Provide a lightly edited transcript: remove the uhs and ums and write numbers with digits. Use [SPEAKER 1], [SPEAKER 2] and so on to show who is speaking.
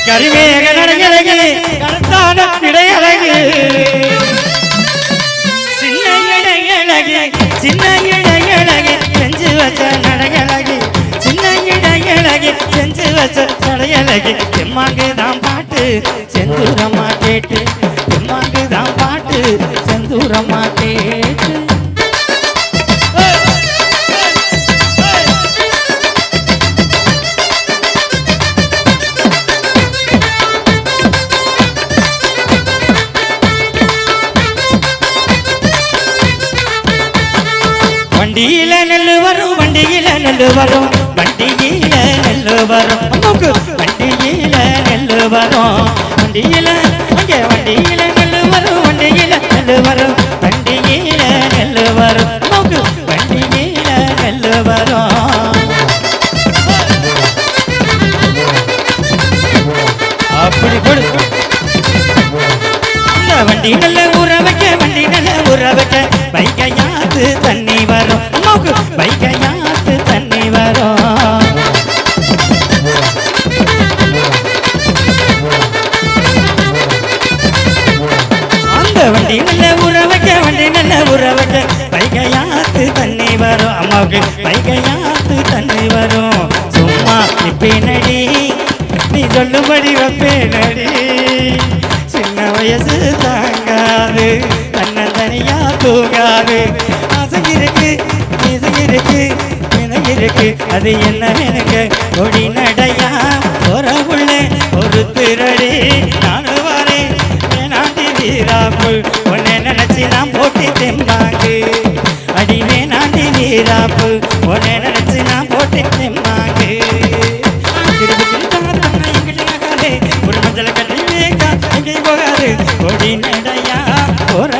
[SPEAKER 1] கருமேக நடகழகு கருத்தான கிடையழகு சின்ன இடையழகு சின்ன இடையழகு செஞ்சு வச்ச நடகழகு சின்ன இடையழகு செஞ்சு வச்ச நடையழகு தெம்மாங்குதான் பாட்டு செந்தூரமா கேட்டு தெம்மாங்குதான் பாட்டு செந்தூரமா கேட்டு வண்டியில நெல்லு வரும் வண்டியில நெல்லு வரும் வண்டியில நெல்லு வரும் அம்மாக்கு வண்டியில நெல்லு வரும் வண்டியில அங்கே வண்டியில நெல்லு வரும் வண்டியில நெல்லு வரும் வண்டியில நெல்லு வரும் அம்மாக்கு வண்டியில நெல்லு வரும் அப்படி கொடு வண்டி நல்ல ஊற வைக்க வண்டி நல்ல ஊற வைக்க வைகையாத்து தண்ணி வரும் அம்மாவுக்கு வைகையாத்து தண்ணி வரும் அந்த வண்டி நல்ல ஊற வைக்க வண்டி நல்ல ஊற வைக்க வைகையாத்து தண்ணி வரும் அம்மாவுக்கு வைகையாத்து தண்ணி வரும் சும்மா நிப்பேனடி நீ சொல்லும்படி வைப்பேனடி சின்ன வயசு தாங்காது அண்ணன் தனியா தூங்காது ஆசை இருக்கு இருக்கு இருக்கு அது என்ன எனக்கு கொடி நடையா ஒரு புள்ள ஒரு திருடி நானும் வரேன் வேணாண்டி வீராப்பு உன்னை நினைச்சு நான் போட்டி தெம்பாங்கு அடி வேணாண்டி வீராப்பு உன்னை நினைச்சு நான் போட்டி தெம்பாங்கு ஒரு மஞ்சள் கட்டி எங்கேயும் போகாது கொடி நடையா ஒரு